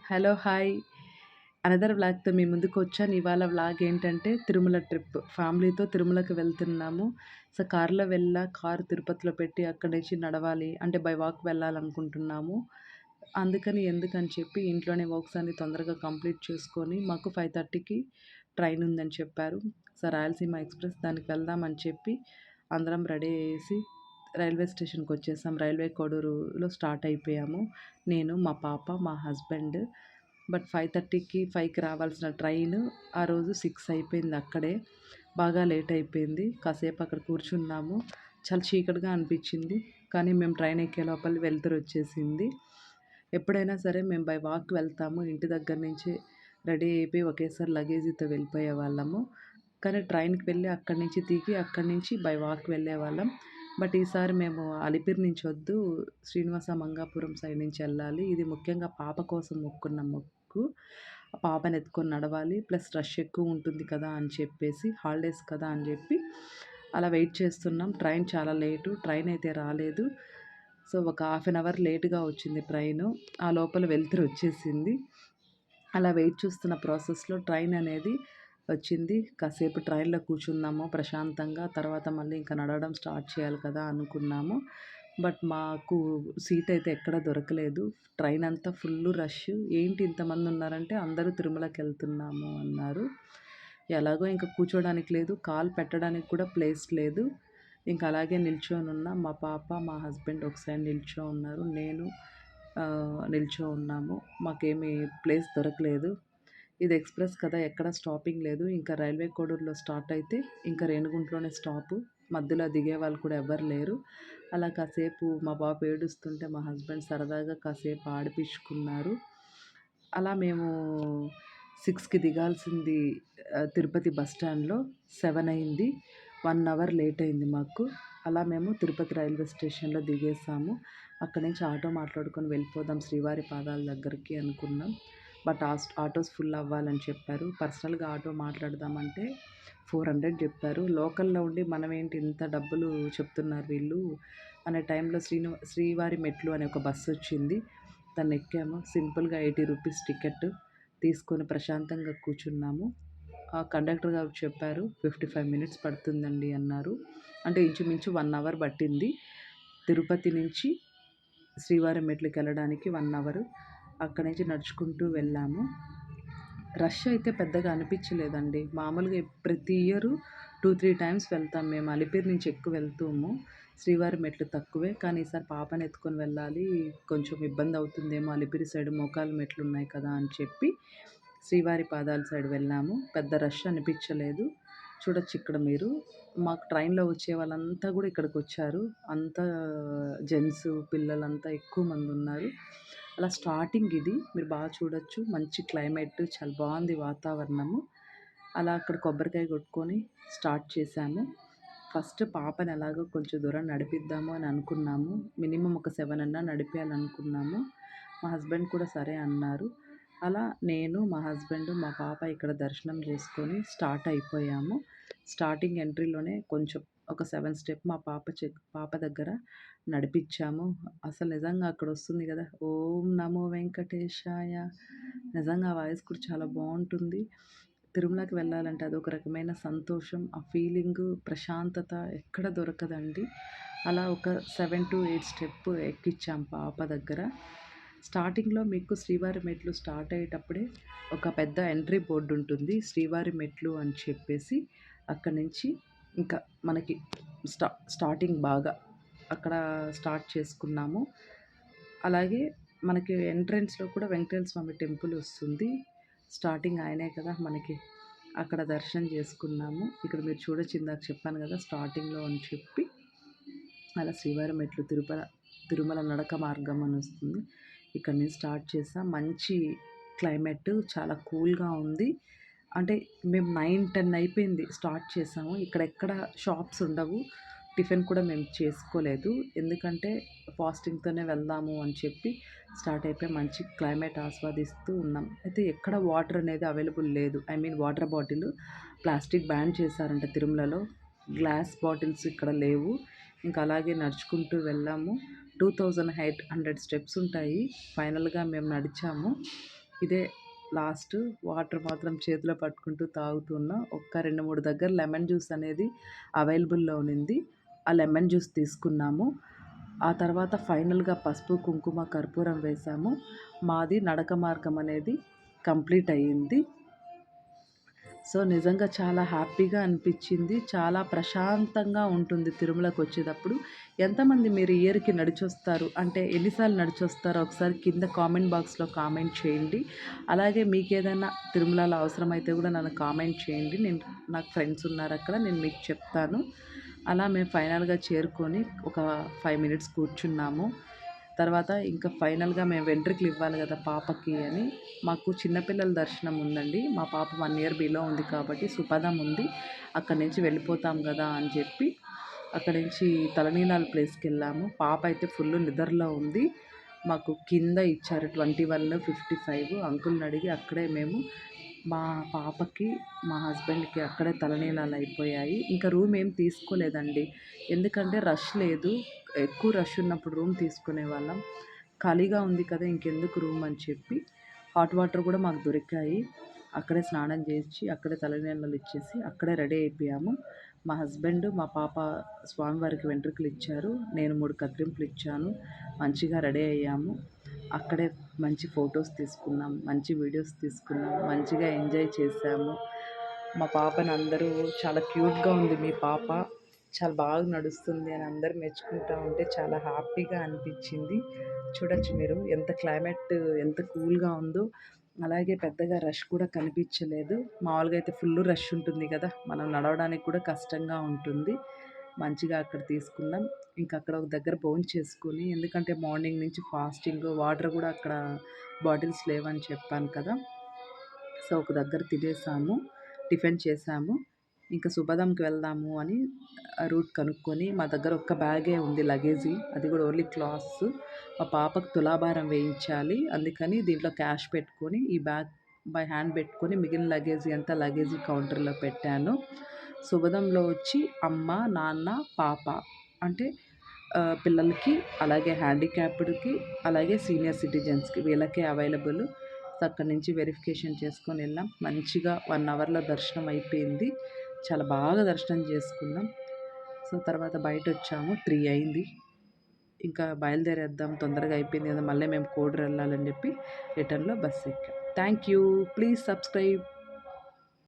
Hello! Hi! Another వ్లాగ్‌తో మీ ముందుకొచ్చాను. ఇవాళ vlog ఏంటంటే Tirumala trip. ఫ్యామిలీతో తిరుమలకి వెళ్తున్నాము. సో, కారు తిరుపతిలో పెట్టి అక్కడి నుంచి నడవాలి. అంటే బై వాక్ వెళ్ళాలనుకుంటున్నాము. అందుకని ఎందుకని చెప్పి ఇంట్లోనే వర్క్స్ అన్నీ తొందరగా కంప్లీట్ చేసుకొని మాకు 5:30కి ట్రైన్ ఉందని చెప్పారు. సో, రాయలసీమ ఎక్స్‌ప్రెస్ దానికి వెళ్దామని చెప్పి అందరం రెడీ అయ్యేసి రైల్వే స్టేషన్‌కొచ్చేసాం. రైల్వే కోడూరులో స్టార్ట్ అయిపోయాము. నేను, మా పాప, మా హస్బెండ్. బట్ 5:30కి రావాల్సిన ట్రైను ఆ రోజు 6 అయిపోయింది అక్కడే. బాగా లేట్ అయిపోయింది. కాసేపు అక్కడ కూర్చున్నాము. చాలా చీకటిగా అనిపించింది. కానీ మేము ట్రైన్ ఎక్కే లోపల వెలుతురొచ్చేసింది. ఎప్పుడైనా సరే మేము బై వాక్ వెళ్తాము. ఇంటి దగ్గర నుంచి రెడీ అయిపోయి ఒకేసారి లగేజీతో వెళ్ళిపోయేవాళ్ళము. కానీ ట్రైన్‌కి వెళ్ళి అక్కడి నుంచి దిగి అక్కడి నుంచి బై వాక్ వెళ్ళేవాళ్ళం. బట్ ఈసారి మేము అలిపిరి నుంచి వద్దు, శ్రీనివాస మంగాపురం సైడ్ నుంచి వెళ్ళాలి. ఇది ముఖ్యంగా పాప కోసం మొక్కుకున్న మొక్కు. పాపని ఎత్తుకొని నడవాలి. ప్లస్ రష్ ఎక్కువ ఉంటుంది కదా అని చెప్పేసి, హాలిడేస్ కదా అని చెప్పి అలా వెయిట్ చేస్తున్నాం. ట్రైన్ చాలా లేటు. ట్రైన్ అయితే రాలేదు. సో, ఒక హాఫ్ అన్ అవర్ లేట్‌గా వచ్చింది ట్రైను. ఆ లోపల వెలుతురొచ్చేసింది. అలా వెయిట్ చూస్తున్న ప్రాసెస్‌లో ట్రైన్ అనేది వచ్చింది. కాసేపు ట్రైన్‌లో కూర్చున్నాము ప్రశాంతంగా. తర్వాత మళ్ళీ ఇంకా నడవడం స్టార్ట్ చేయాలి కదా అనుకున్నాము. బట్ మాకు సీట్ అయితే ఎక్కడ దొరకలేదు. ట్రైన్ అంతా ఫుల్లు రష్. ఏంటి ఇంతమందున్నారంటే అందరూ తిరుమలకెళ్తున్నాము అన్నారు. ఎలాగో ఇంక కూర్చోడానికి లేదు. కాలు పెట్టడానికి కూడా ప్లేస్ లేదు. ఇంక అలాగే నిల్చొనున్నాం. మా పాప, మా హస్బెండ్ ఒక సైడ్ నిల్చోనున్నారు. నేను నిల్చోనున్నాము. మాకేమి ప్లేస్ దొరకలేదు. ఇది ఎక్స్‌ప్రెస్ కదా! ఎక్కడ స్టాపింగ్ లేదు. ఇంకా రైల్వే కోడూరులో స్టార్ట్ అయితే ఇంకా రేణిగుంటలోనే స్టాపు. మధ్యలో దిగే వాళ్ళు కూడా ఎవ్వరు లేరు. అలా కాసేపు మా బాబు ఏడుస్తుంటే మా హస్బెండ్ సరదాగా కాసేపు ఆడిపిచ్చుకున్నారు. అలా మేము 6కి దిగాల్సింది తిరుపతి బస్ స్టాండ్‌లో 7 అయింది. 1 అవర్ లేట్ అయింది మాకు. అలా మేము తిరుపతి రైల్వే స్టేషన్‌లో దిగేసాము. అక్కడి నుంచి ఆటో మాట్లాడుకొని వెళ్ళిపోదాం శ్రీవారి పాదాల దగ్గరికి అనుకున్నాం. బట్ ఆటోస్ ఫుల్ అవ్వాలని చెప్పారు. పర్సనల్‌గా ఆటో మాట్లాడదామంటే 400 చెప్పారు. లోకల్‌లో ఉండి మనమేంటి ఇంత డబ్బులు చెప్తున్నారు వీళ్ళు అనే టైంలో శ్రీవారి మెట్లు అనే ఒక బస్సొచ్చింది. దాన్నెక్కాము. సింపుల్‌గా 80 రూపీస్ టికెట్ తీసుకొని ప్రశాంతంగా కూర్చున్నాము. ఆ కండక్టర్ గారు చెప్పారు 55 మినిట్స్ పడుతుందండి అన్నారు. అంటే ఇంచుమించు 1 అవర్ పట్టింది. తిరుపతి నుంచి శ్రీవారి మెట్లకెళ్ళడానికి 1 అవరు. అక్కడి నుంచి నడుచుకుంటూ వెళ్ళాము. రష్ అయితే పెద్దగా అనిపించలేదండి. మామూలుగా ప్రతి ఇయరు 2, 3 టైమ్స్ వెళ్తాం మేము. అలిపిరి నుంచి ఎక్కువ వెళ్తాము. శ్రీవారి మెట్లు తక్కువే. కానీ ఈసారి పాపని ఎత్తుకొని వెళ్ళాలి. కొంచెం ఇబ్బంది అవుతుందేమో అలిపిరి సైడ్ మోకాళ్ళ మెట్లున్నాయి కదా అని చెప్పి శ్రీవారి పాదాల సైడ్ వెళ్ళాము. పెద్ద రష్ అనిపించలేదు. చూడొచ్చు ఇక్కడ మీరు. మాకు ట్రైన్‌లో వచ్చే వాళ్ళంతా కూడా ఇక్కడికొచ్చారు. అంతా జెంట్స్, పిల్లలంతా ఎక్కువ మందున్నారు. అలా స్టార్టింగ్ ఇది. మీరు బాగా చూడొచ్చు. మంచి క్లైమేట్ చాలా బావుంది వాతావరణము. అలా అక్కడ కొబ్బరికాయ కొట్టుకొని స్టార్ట్ చేశాము. ఫస్ట్ పాపని ఎలాగో కొంచెం దూరం నడిపిద్దాము అని అనుకున్నాము. మినిమమ్ ఒక 7 అన్నా నడిపియాలనుకున్నాము. మా హస్బెండ్ కూడా సరే అన్నారు. అలా నేను, మా హస్బెండ్, మా పాప ఇక్కడ దర్శనం చేసుకొని స్టార్ట్ అయిపోయాము. స్టార్టింగ్ ఎంట్రీలోనే కొంచెం ఒక 7 స్టెప్ మా పాప దగ్గర నడిపిచ్చాము. అసలు నిజంగా అక్కడొస్తుంది గదా! ఓం నమో వెంకటేశాయ. నిజంగా ఆ వాయిస్ కూడా చాలా బావుంటుంది. తిరుమలకి వెళ్ళాలంటే అదొక రకమైన సంతోషం. ఆ ఫీలింగు, ప్రశాంతత ఎక్కడ దొరకదండి. అలా ఒక 7-8 స్టెప్ ఎక్కిచ్చాం పాప దగ్గర. స్టార్టింగ్‌లో మీకు శ్రీవారి మెట్లు స్టార్ట్ అయ్యేటప్పుడే ఒక పెద్ద ఎంట్రీ బోర్డ్ ఉంటుంది. శ్రీవారి మెట్లు అని చెప్పేసి అక్కడి నుంచి ఇంకా మనకి స్టార్టింగ్ బాగా అక్కడ స్టార్ట్ చేసుకున్నాము. అలాగే మనకి ఎంట్రన్స్‌లో కూడా వెంకటేశ్వర స్వామి టెంపుల్ వస్తుంది. స్టార్టింగ్ ఆయనే కదా మనకి. అక్కడ దర్శనం చేసుకున్నాము. ఇక్కడ మీరు చూడొచ్చు ఇందాక చెప్పాను కదా స్టార్టింగ్‌లో అని చెప్పి. అలా శ్రీవారి మెట్లు తిరుమల నడక మార్గం అని వస్తుంది. ఇక్కడి నుంచి స్టార్ట్ చేసాం. మంచి క్లైమేట్ చాలా కూల్‌గా ఉంది. అంటే మేము 9, 10 అయిపోయింది స్టార్ట్ చేసాము. ఇక్కడెక్కడ షాప్స్ ఉండవు. టిఫిన్ కూడా మేము చేసుకోలేదు. ఎందుకంటే ఫాస్టింగ్‌తోనే వెళ్దాము అని చెప్పి స్టార్ట్ అయిపోయి మంచి క్లైమేట్ ఆస్వాదిస్తూ ఉన్నాం. అయితే ఎక్కడ వాటర్ అనేది అవైలబుల్ లేదు. I mean water bottle plastic ban చేశారంట తిరుమలలో. గ్లాస్ బాటిల్స్ ఇక్కడ లేవు. ఇంకా అలాగే నడుచుకుంటూ వెళ్ళాము. 2800 స్టెప్స్ ఉంటాయి. ఫైనల్‌గా మేము నడిచాము. ఇదే లాస్ట్. వాటర్ మాత్రం చేతిలో పట్టుకుంటూ తాగుతున్నా. ఒక్క 2, 3 దగ్గర లెమన్ జ్యూస్ అనేది అవైలబుల్‌లో ఉన్నింది. ఆ లెమన్ జ్యూస్ తీసుకున్నాము. ఆ తర్వాత ఫైనల్‌గా పసుపు, కుంకుమ, కర్పూరం వేశాము. మాది నడక మార్గం అనేది కంప్లీట్ అయ్యింది. సో, నిజంగా చాలా హ్యాపీగా అనిపిచ్చింది. చాలా ప్రశాంతంగా ఉంటుంది తిరుమలకొచ్చేటప్పుడు. ఎంతమంది మీరు ఇయర్‌కి నడిచొస్తారు? అంటే ఎన్ని సార్లు నడిచొస్తారో ఒకసారి కింద కామెంట్ బాక్స్‌లో కామెంట్ చేయండి. అలాగే మీకేదైనా తిరుమలలో అవసరమైతే గూడా నన్ను కామెంట్ చేయండి. నాకు ఫ్రెండ్స్ ఉన్నారక్కడ. నేను మీకు చెప్తాను. అలా మేము ఫైనల్‌గా చేరుకొని ఒక 5 మినిట్స్ కూర్చున్నాము. తర్వాత ఇంకా ఫైనల్‌గా మేము వెంట్రుకలు ఇవ్వాలి గదా పాపకి అని, మాకు చిన్నపిల్లల దర్శనం ఉందండి. మా పాప 1 ఇయర్ బిలో ఉంది కాబట్టి సుపదం ఉంది. అక్కడి నుంచి వెళ్ళిపోతాం గదా అని చెప్పి, అక్కడి నుంచి తలనీలాల ప్లేస్‌కెళ్ళాము. పాప అయితే ఫుల్లు నిద్రలో ఉంది. మాకు కింద ఇచ్చారు 21, 55 అంకుల్‌ని అడిగి అక్కడే మేము మా పాపకి, మా హస్బెండ్‌కి అక్కడే తలనీలాలు అయిపోయాయి. ఇంకా రూమ్ ఏం తీసుకోలేదండి. ఎందుకంటే రష్ లేదు. ఎక్కువ రష్ ఉన్నప్పుడు రూమ్ తీసుకునేవాళ్ళం. ఖాళీగా ఉంది కదా ఇంకెందుకు రూమ్ అని చెప్పి హాట్ వాటర్ కూడా మాకు దొరికాయి. అక్కడే స్నానం చేసి, అక్కడే తలనీలాలు ఇచ్చేసి, అక్కడే రెడీ అయిపోయాము. మా హస్బెండ్, మా పాప స్వామివారికి వెంట్రుకలు ఇచ్చారు. నేను 3 కత్తిరింపులు ఇచ్చాను. మంచిగా రెడీ అయ్యాము. అక్కడే మంచి ఫొటోస్ తీసుకున్నాం. మంచి వీడియోస్ తీసుకున్నాం. మంచిగా ఎంజాయ్ చేశాము. మా పాపని అందరూ చాలా క్యూట్‌గా ఉంది మీ పాప. చాలా బాగా నడుస్తుంది అని అందరూ మెచ్చుకుంటా ఉంటే చాలా హ్యాపీగా అనిపించింది. చూడొచ్చు మీరు ఎంత కూల్‌గా ఉందో. అలాగే పెద్దగా రష్ కూడా కనిపించలేదు. మామూలుగా అయితే ఫుల్ రష్ ఉంటుంది కదా! మనం నడవడానికి కూడా కష్టంగా ఉంటుంది. మంచిగా అక్కడ తీసుకున్నాం. ఇంకా అక్కడ ఒక దగ్గర భోంచేసుకొని, ఎందుకంటే మార్నింగ్ నుంచి ఫాస్టింగ్, వాటర్ కూడా అక్కడ బాటిల్స్ లేవని చెప్పాను కదా! సో, ఒక దగ్గర తినేసాము. టిఫిన్ చేసాము. ఇంకా సుభదంకి వెళ్దాము అని రూట్ కనుక్కొని, మా దగ్గర ఒక్క బ్యాగే ఉంది లగేజీ. అది కూడా ఓన్లీ క్లాత్స్. మా పాపకు తులాభారం వేయించాలి. అందుకని దీంట్లో క్యాష్ పెట్టుకొని, ఈ బ్యాగ్ బై హ్యాండ్ పెట్టుకొని, మిగిలిన లగేజీ అంతా లగేజీ కౌంటర్‌లో పెట్టాను. సుభదంలో వచ్చి అమ్మ, నాన్న, పాప అంటే పిల్లలకి, అలాగే హ్యాండిక్యాప్డ్‌కి, అలాగే సీనియర్ సిటిజన్స్‌కి వీళ్ళకే అవైలబుల్. సో, అక్కడి నుంచి వెరిఫికేషన్ చేసుకొని వెళ్ళాం. మంచిగా 1 అవర్‌లో దర్శనం అయిపోయింది. చాలా బాగా దర్శనం చేసుకున్నాం. సో, తర్వాత బయటొచ్చాము. 3 అయింది. ఇంకా బయలుదేరేద్దాం తొందరగా అయిపోయింది కదా! మళ్ళీ మేము కోడూరు వెళ్ళాలని చెప్పి రిటర్న్‌లో బస్ ఎక్కాం. Thank you. Please subscribe.